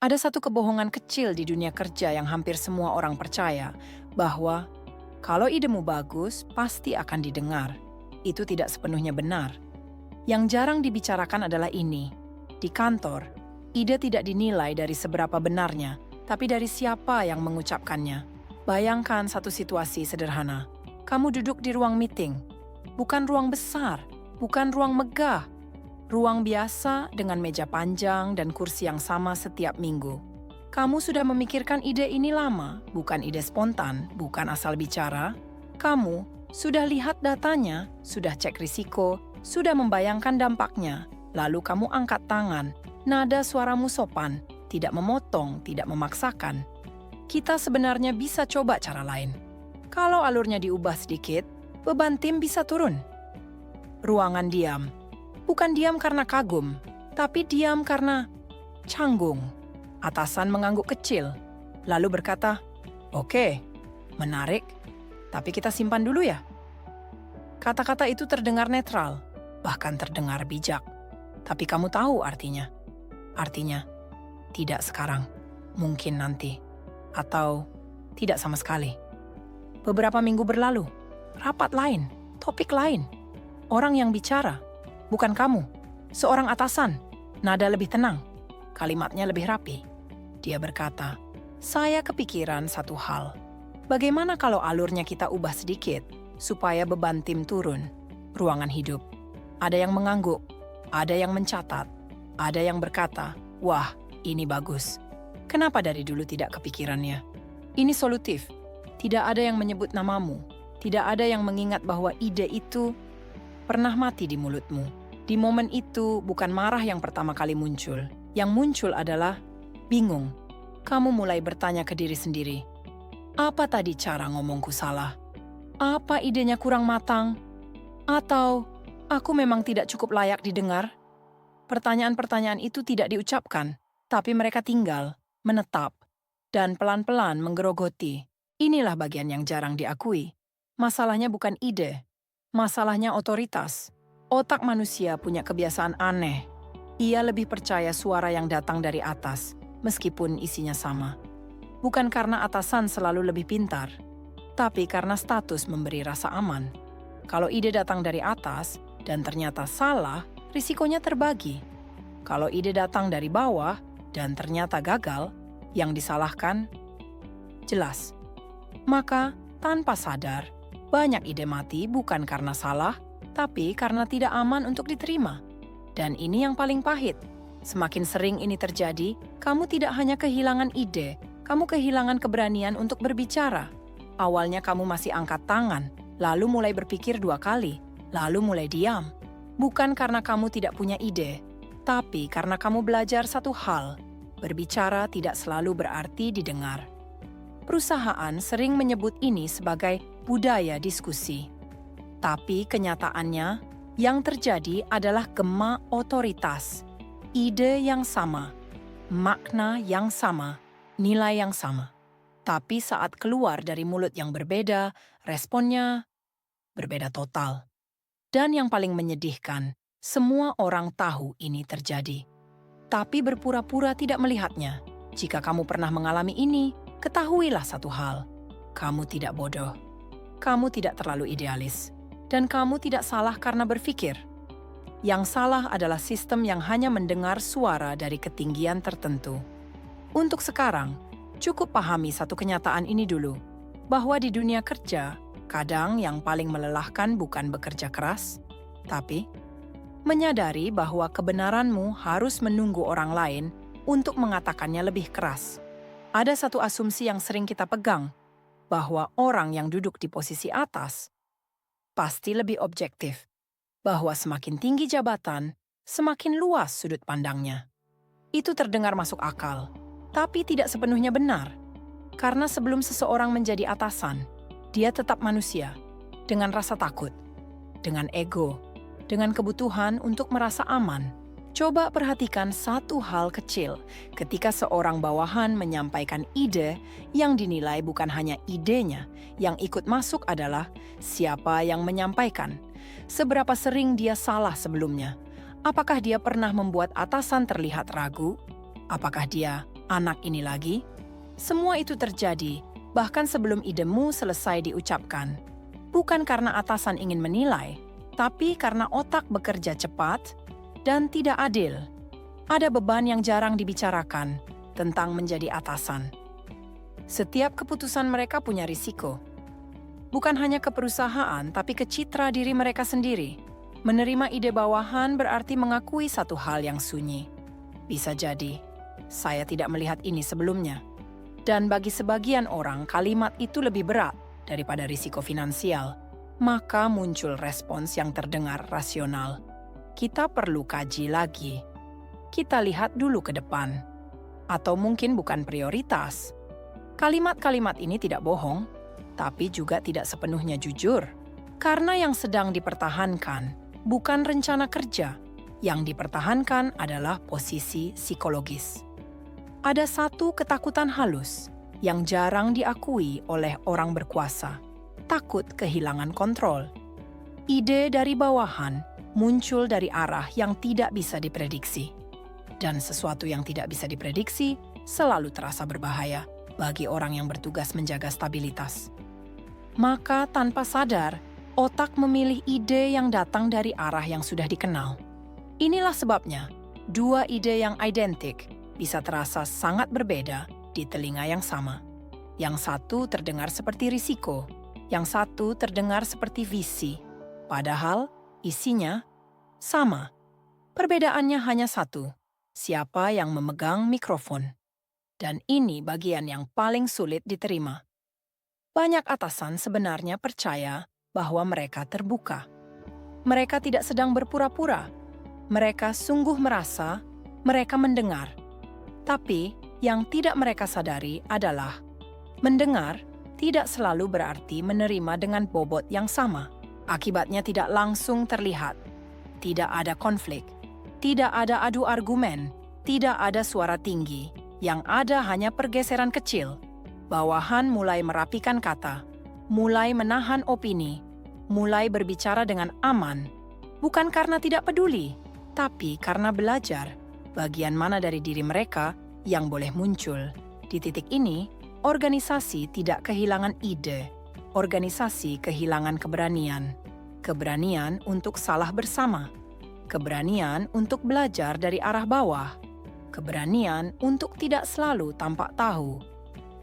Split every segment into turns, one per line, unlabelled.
Ada satu kebohongan kecil di dunia kerja yang hampir semua orang percaya, bahwa kalau idemu bagus, pasti akan didengar. Itu tidak sepenuhnya benar. Yang jarang dibicarakan adalah ini. Di kantor, ide tidak dinilai dari seberapa benarnya, tapi dari siapa yang mengucapkannya. Bayangkan satu situasi sederhana. Kamu duduk di ruang meeting. Bukan ruang besar, bukan ruang megah. Ruang biasa dengan meja panjang dan kursi yang sama setiap minggu. Kamu sudah memikirkan ide ini lama, bukan ide spontan, bukan asal bicara. Kamu sudah lihat datanya, sudah cek risiko, sudah membayangkan dampaknya. Lalu kamu angkat tangan, nada suaramu sopan, tidak memotong, tidak memaksakan. Kita sebenarnya bisa coba cara lain. Kalau alurnya diubah sedikit, beban tim bisa turun. Ruangan diam. Bukan diam karena kagum, tapi diam karena canggung. Atasan mengangguk kecil, lalu berkata, "Oke, menarik, tapi kita simpan dulu ya." Kata-kata itu terdengar netral, bahkan terdengar bijak. Tapi kamu tahu artinya. Artinya, tidak sekarang, mungkin nanti, atau tidak sama sekali. Beberapa minggu berlalu, rapat lain, topik lain, orang yang bicara. Bukan kamu, seorang atasan, nada lebih tenang, kalimatnya lebih rapi. Dia berkata, "Saya kepikiran satu hal. Bagaimana kalau alurnya kita ubah sedikit, supaya beban tim turun?" Ruangan hidup. Ada yang mengangguk, ada yang mencatat, ada yang berkata, "Wah, ini bagus. Kenapa dari dulu tidak kepikirannya? Ini solutif." Tidak ada yang menyebut namamu, tidak ada yang mengingat bahwa ide itu pernah mati di mulutmu. Di momen itu, bukan marah yang pertama kali muncul. Yang muncul adalah bingung. Kamu mulai bertanya ke diri sendiri, apa tadi cara ngomongku salah? Apa idenya kurang matang? Atau aku memang tidak cukup layak didengar? Pertanyaan-pertanyaan itu tidak diucapkan, tapi mereka tinggal, menetap, dan pelan-pelan menggerogoti. Inilah bagian yang jarang diakui. Masalahnya bukan ide, masalahnya otoritas. Otak manusia punya kebiasaan aneh. Ia lebih percaya suara yang datang dari atas, meskipun isinya sama. Bukan karena atasan selalu lebih pintar, tapi karena status memberi rasa aman. Kalau ide datang dari atas dan ternyata salah, risikonya terbagi. Kalau ide datang dari bawah dan ternyata gagal, yang disalahkan jelas. Maka, tanpa sadar, banyak ide mati bukan karena salah, tapi karena tidak aman untuk diterima. Dan ini yang paling pahit. Semakin sering ini terjadi, kamu tidak hanya kehilangan ide, kamu kehilangan keberanian untuk berbicara. Awalnya kamu masih angkat tangan, lalu mulai berpikir 2 kali, lalu mulai diam. Bukan karena kamu tidak punya ide, tapi karena kamu belajar satu hal, berbicara tidak selalu berarti didengar. Perusahaan sering menyebut ini sebagai budaya diskusi. Tapi kenyataannya, yang terjadi adalah gema otoritas. Ide yang sama, makna yang sama, nilai yang sama. Tapi saat keluar dari mulut yang berbeda, responnya berbeda total. Dan yang paling menyedihkan, semua orang tahu ini terjadi. Tapi berpura-pura tidak melihatnya. Jika kamu pernah mengalami ini, ketahuilah satu hal. Kamu tidak bodoh. Kamu tidak terlalu idealis. Dan kamu tidak salah karena berpikir. Yang salah adalah sistem yang hanya mendengar suara dari ketinggian tertentu. Untuk sekarang, cukup pahami satu kenyataan ini dulu, bahwa di dunia kerja, kadang yang paling melelahkan bukan bekerja keras, tapi menyadari bahwa kebenaranmu harus menunggu orang lain untuk mengatakannya lebih keras. Ada satu asumsi yang sering kita pegang, bahwa orang yang duduk di posisi atas pasti lebih objektif, bahwa semakin tinggi jabatan, semakin luas sudut pandangnya. Itu terdengar masuk akal, tapi tidak sepenuhnya benar. Karena sebelum seseorang menjadi atasan, dia tetap manusia, dengan rasa takut, dengan ego, dengan kebutuhan untuk merasa aman. Coba perhatikan satu hal kecil ketika seorang bawahan menyampaikan ide yang dinilai bukan hanya idenya, yang ikut masuk adalah siapa yang menyampaikan. Seberapa sering dia salah sebelumnya? Apakah dia pernah membuat atasan terlihat ragu? Apakah dia Anak ini lagi. Semua itu terjadi bahkan sebelum idemu selesai diucapkan. Bukan karena atasan ingin menilai, tapi karena otak bekerja cepat dan tidak adil. Ada beban yang jarang dibicarakan tentang menjadi atasan. Setiap keputusan mereka punya risiko. Bukan hanya ke perusahaan, tapi ke citra diri mereka sendiri. Menerima ide bawahan berarti mengakui satu hal yang sunyi. Bisa jadi, saya tidak melihat ini sebelumnya. Dan bagi sebagian orang, kalimat itu lebih berat daripada risiko finansial. Maka muncul respons yang terdengar rasional. Kita perlu kaji lagi. Kita lihat dulu ke depan. Atau mungkin bukan prioritas. Kalimat-kalimat ini tidak bohong, tapi juga tidak sepenuhnya jujur. Karena yang sedang dipertahankan bukan rencana kerja. Yang dipertahankan adalah posisi psikologis. Ada satu ketakutan halus yang jarang diakui oleh orang berkuasa. Takut kehilangan kontrol. Ide dari bawahan muncul dari arah yang tidak bisa diprediksi. Dan sesuatu yang tidak bisa diprediksi selalu terasa berbahaya bagi orang yang bertugas menjaga stabilitas. Maka tanpa sadar, otak memilih ide yang datang dari arah yang sudah dikenal. Inilah sebabnya, dua ide yang identik bisa terasa sangat berbeda di telinga yang sama. Yang satu terdengar seperti risiko, yang satu terdengar seperti visi. Padahal isinya sama. Perbedaannya hanya satu, siapa yang memegang mikrofon. Dan ini bagian yang paling sulit diterima. Banyak atasan sebenarnya percaya bahwa mereka terbuka. Mereka tidak sedang berpura-pura. Mereka sungguh merasa mereka mendengar. Tapi yang tidak mereka sadari adalah mendengar tidak selalu berarti menerima dengan bobot yang sama. Akibatnya tidak langsung terlihat. Tidak ada konflik. Tidak ada adu argumen. Tidak ada suara tinggi. Yang ada hanya pergeseran kecil. Bawahan mulai merapikan kata, mulai menahan opini, mulai berbicara dengan aman. Bukan karena tidak peduli, tapi karena belajar bagian mana dari diri mereka yang boleh muncul. Di titik ini, organisasi tidak kehilangan ide. Organisasi kehilangan keberanian. Keberanian untuk salah bersama. Keberanian untuk belajar dari arah bawah. Keberanian untuk tidak selalu tampak tahu.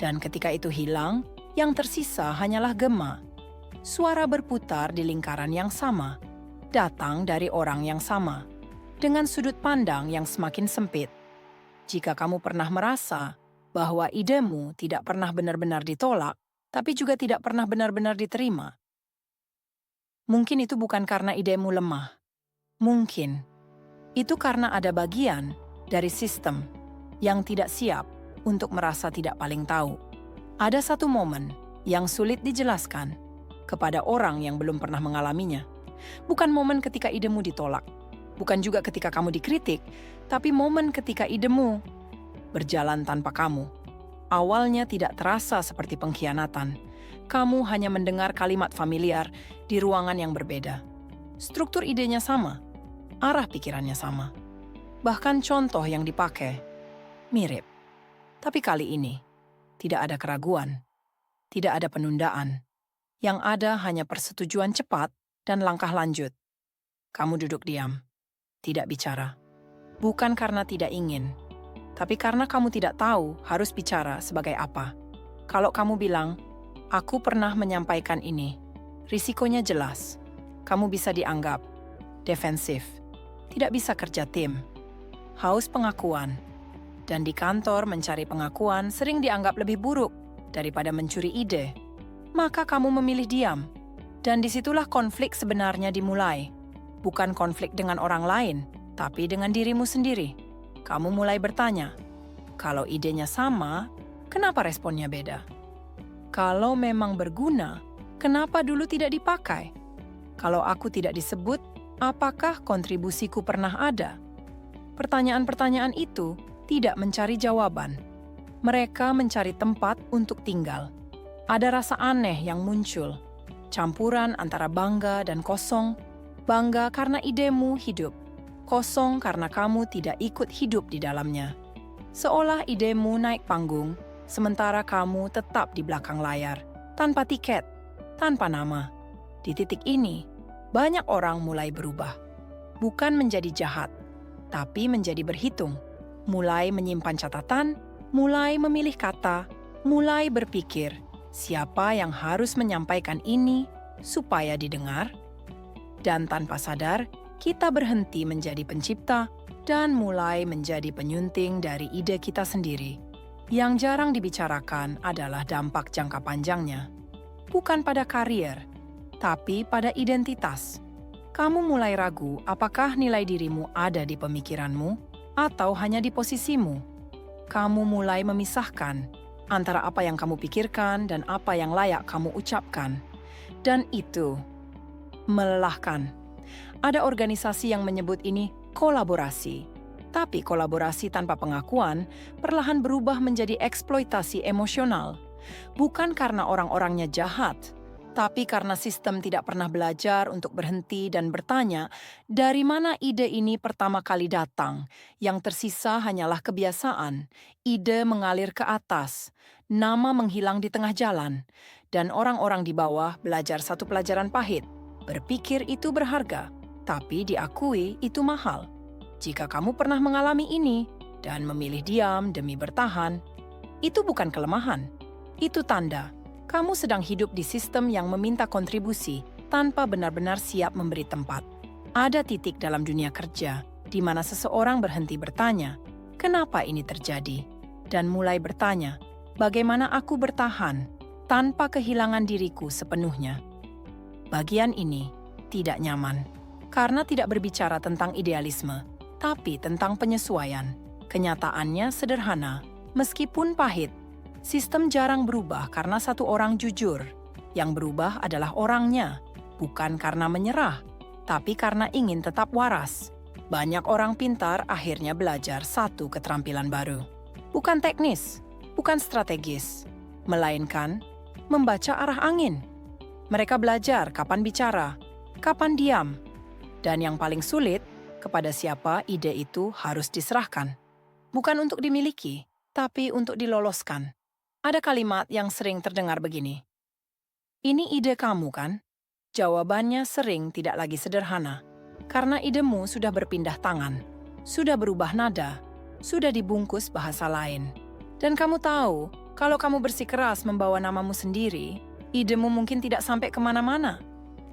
Dan ketika itu hilang, yang tersisa hanyalah gema. Suara berputar di lingkaran yang sama, datang dari orang yang sama, dengan sudut pandang yang semakin sempit. Jika kamu pernah merasa bahwa idemu tidak pernah benar-benar ditolak, tapi juga tidak pernah benar-benar diterima, mungkin itu bukan karena idemu lemah. Mungkin itu karena ada bagian dari sistem yang tidak siap untuk merasa tidak paling tahu. Ada satu momen yang sulit dijelaskan kepada orang yang belum pernah mengalaminya. Bukan momen ketika idemu ditolak, bukan juga ketika kamu dikritik, tapi momen ketika idemu berjalan tanpa kamu. Awalnya tidak terasa seperti pengkhianatan. Kamu hanya mendengar kalimat familiar di ruangan yang berbeda. Struktur idenya sama, arah pikirannya sama. Bahkan contoh yang dipakai mirip. Tapi kali ini, tidak ada keraguan, tidak ada penundaan. Yang ada hanya persetujuan cepat dan langkah lanjut. Kamu duduk diam, tidak bicara. Bukan karena tidak ingin, tapi karena kamu tidak tahu harus bicara sebagai apa. Kalau kamu bilang, aku pernah menyampaikan ini, risikonya jelas. Kamu bisa dianggap defensif, tidak bisa kerja tim, haus pengakuan, dan di kantor mencari pengakuan sering dianggap lebih buruk daripada mencuri ide. Maka kamu memilih diam, dan disitulah konflik sebenarnya dimulai. Bukan konflik dengan orang lain, tapi dengan dirimu sendiri. Kamu mulai bertanya, kalau idenya sama, kenapa responnya beda? Kalau memang berguna, kenapa dulu tidak dipakai? Kalau aku tidak disebut, apakah kontribusiku pernah ada? Pertanyaan-pertanyaan itu tidak mencari jawaban. Mereka mencari tempat untuk tinggal. Ada rasa aneh yang muncul, campuran antara bangga dan kosong. Bangga karena idemu hidup, kosong karena kamu tidak ikut hidup di dalamnya. Seolah idemu naik panggung, sementara kamu tetap di belakang layar, tanpa tiket, tanpa nama. Di titik ini, banyak orang mulai berubah. Bukan menjadi jahat, tapi menjadi berhitung. Mulai menyimpan catatan, mulai memilih kata, mulai berpikir, siapa yang harus menyampaikan ini supaya didengar? Dan tanpa sadar, kita berhenti menjadi pencipta dan mulai menjadi penyunting dari ide kita sendiri. Yang jarang dibicarakan adalah dampak jangka panjangnya. Bukan pada karier, tapi pada identitas. Kamu mulai ragu apakah nilai dirimu ada di pemikiranmu atau hanya di posisimu. Kamu mulai memisahkan antara apa yang kamu pikirkan dan apa yang layak kamu ucapkan. Dan itu melelahkan. Ada organisasi yang menyebut ini kolaborasi. Tapi kolaborasi tanpa pengakuan perlahan berubah menjadi eksploitasi emosional. Bukan karena orang-orangnya jahat, tapi karena sistem tidak pernah belajar untuk berhenti dan bertanya, dari mana ide ini pertama kali datang? Yang tersisa hanyalah kebiasaan. Ide mengalir ke atas, nama menghilang di tengah jalan, dan orang-orang di bawah belajar satu pelajaran pahit. Berpikir itu berharga, tapi diakui itu mahal. Jika kamu pernah mengalami ini dan memilih diam demi bertahan, itu bukan kelemahan. Itu tanda kamu sedang hidup di sistem yang meminta kontribusi tanpa benar-benar siap memberi tempat. Ada titik dalam dunia kerja di mana seseorang berhenti bertanya, "Kenapa ini terjadi?" dan mulai bertanya, "Bagaimana aku bertahan tanpa kehilangan diriku sepenuhnya?" Bagian ini tidak nyaman karena tidak berbicara tentang idealisme, tapi tentang penyesuaian. Kenyataannya sederhana, meskipun pahit. Sistem jarang berubah karena satu orang jujur. Yang berubah adalah orangnya, bukan karena menyerah, tapi karena ingin tetap waras. Banyak orang pintar akhirnya belajar satu keterampilan baru. Bukan teknis, bukan strategis, melainkan membaca arah angin. Mereka belajar kapan bicara, kapan diam, dan yang paling sulit, kepada siapa ide itu harus diserahkan. Bukan untuk dimiliki, tapi untuk diloloskan. Ada kalimat yang sering terdengar begini, "Ini ide kamu kan?" Jawabannya sering tidak lagi sederhana, karena idemu sudah berpindah tangan, sudah berubah nada, sudah dibungkus bahasa lain. Dan kamu tahu, kalau kamu bersikeras membawa namamu sendiri, idemu mungkin tidak sampai kemana-mana.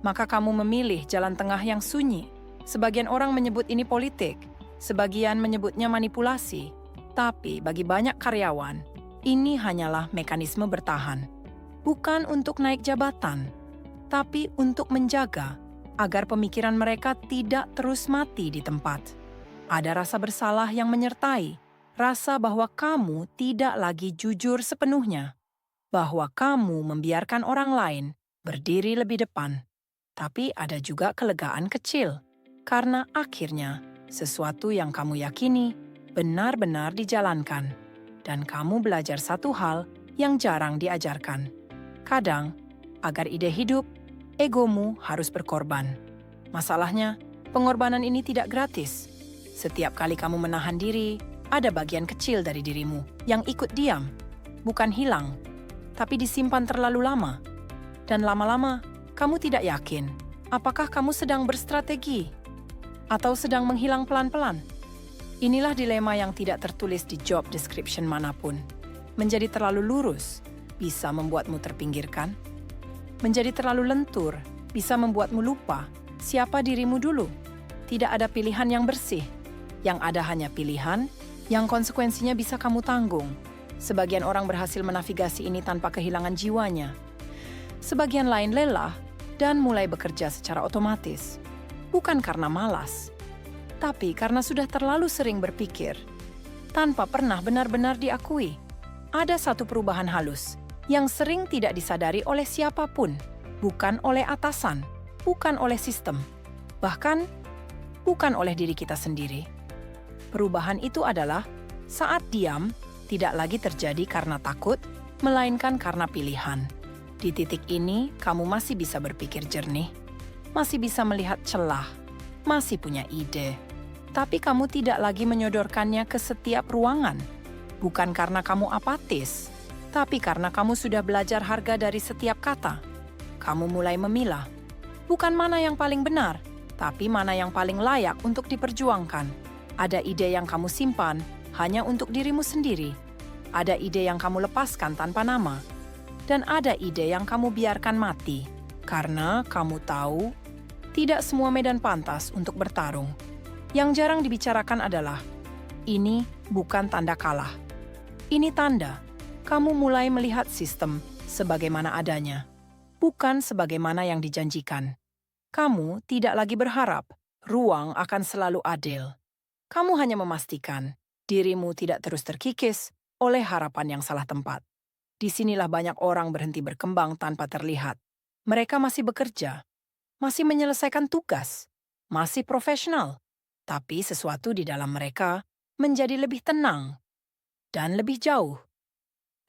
Maka kamu memilih jalan tengah yang sunyi. Sebagian orang menyebut ini politik, sebagian menyebutnya manipulasi. Tapi bagi banyak karyawan, ini hanyalah mekanisme bertahan. Bukan untuk naik jabatan, tapi untuk menjaga agar pemikiran mereka tidak terus mati di tempat. Ada rasa bersalah yang menyertai, rasa bahwa kamu tidak lagi jujur sepenuhnya, bahwa kamu membiarkan orang lain berdiri lebih depan. Tapi ada juga kelegaan kecil, karena akhirnya sesuatu yang kamu yakini benar-benar dijalankan, dan kamu belajar satu hal yang jarang diajarkan. Kadang, agar ide hidup, egomu harus berkorban. Masalahnya, pengorbanan ini tidak gratis. Setiap kali kamu menahan diri, ada bagian kecil dari dirimu yang ikut diam, bukan hilang, tapi disimpan terlalu lama. Dan lama-lama, kamu tidak yakin apakah kamu sedang berstrategi atau sedang menghilang pelan-pelan. Inilah dilema yang tidak tertulis di job description manapun. Menjadi terlalu lurus bisa membuatmu terpinggirkan. Menjadi terlalu lentur bisa membuatmu lupa siapa dirimu dulu. Tidak ada pilihan yang bersih. Yang ada hanya pilihan yang konsekuensinya bisa kamu tanggung. Sebagian orang berhasil menavigasi ini tanpa kehilangan jiwanya. Sebagian lain lelah dan mulai bekerja secara otomatis. Bukan karena malas, tapi karena sudah terlalu sering berpikir, tanpa pernah benar-benar diakui. Ada satu perubahan halus yang sering tidak disadari oleh siapapun, bukan oleh atasan, bukan oleh sistem, bahkan bukan oleh diri kita sendiri. Perubahan itu adalah saat diam tidak lagi terjadi karena takut, melainkan karena pilihan. Di titik ini, kamu masih bisa berpikir jernih, masih bisa melihat celah, masih punya ide. Tapi kamu tidak lagi menyodorkannya ke setiap ruangan. Bukan karena kamu apatis, tapi karena kamu sudah belajar harga dari setiap kata. Kamu mulai memilah, bukan mana yang paling benar, tapi mana yang paling layak untuk diperjuangkan. Ada ide yang kamu simpan hanya untuk dirimu sendiri. Ada ide yang kamu lepaskan tanpa nama. Dan ada ide yang kamu biarkan mati. Karena kamu tahu, tidak semua medan pantas untuk bertarung. Yang jarang dibicarakan adalah, ini bukan tanda kalah. Ini tanda kamu mulai melihat sistem sebagaimana adanya, bukan sebagaimana yang dijanjikan. Kamu tidak lagi berharap ruang akan selalu adil. Kamu hanya memastikan dirimu tidak terus terkikis oleh harapan yang salah tempat. Disinilah banyak orang berhenti berkembang tanpa terlihat. Mereka masih bekerja, masih menyelesaikan tugas, masih profesional, tapi sesuatu di dalam mereka menjadi lebih tenang dan lebih jauh.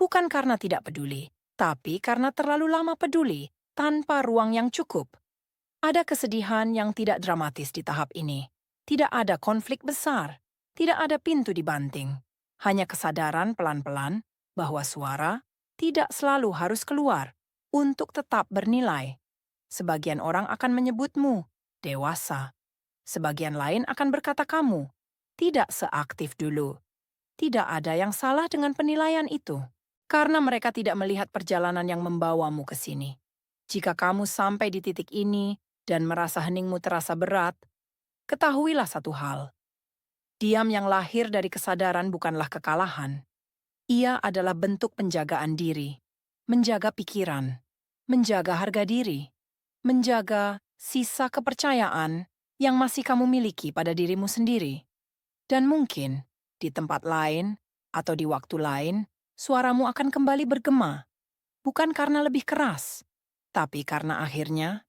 Bukan karena tidak peduli, tapi karena terlalu lama peduli tanpa ruang yang cukup. Ada kesedihan yang tidak dramatis di tahap ini. Tidak ada konflik besar, tidak ada pintu dibanting. Hanya kesadaran pelan-pelan bahwa suara tidak selalu harus keluar untuk tetap bernilai. Sebagian orang akan menyebutmu dewasa. Sebagian lain akan berkata kamu tidak seaktif dulu. Tidak ada yang salah dengan penilaian itu, karena mereka tidak melihat perjalanan yang membawamu ke sini. Jika kamu sampai di titik ini dan merasa heningmu terasa berat, ketahuilah satu hal. Diam yang lahir dari kesadaran bukanlah kekalahan. Ia adalah bentuk penjagaan diri, menjaga pikiran, menjaga harga diri, menjaga sisa kepercayaan yang masih kamu miliki pada dirimu sendiri. Dan mungkin di tempat lain atau di waktu lain, suaramu akan kembali bergema, bukan karena lebih keras, tapi karena akhirnya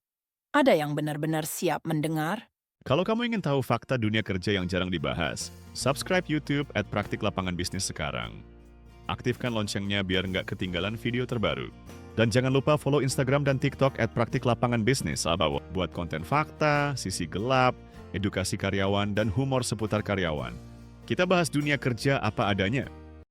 ada yang benar-benar siap mendengar.
Kalau kamu ingin tahu fakta dunia kerja yang jarang dibahas, subscribe YouTube @Praktik Lapangan Bisnis sekarang. Aktifkan loncengnya biar nggak ketinggalan video terbaru. Dan jangan lupa follow Instagram dan TikTok @Praktik Lapangan Bisnis buat konten fakta, sisi gelap, edukasi karyawan, dan humor seputar karyawan. Kita bahas dunia kerja apa adanya.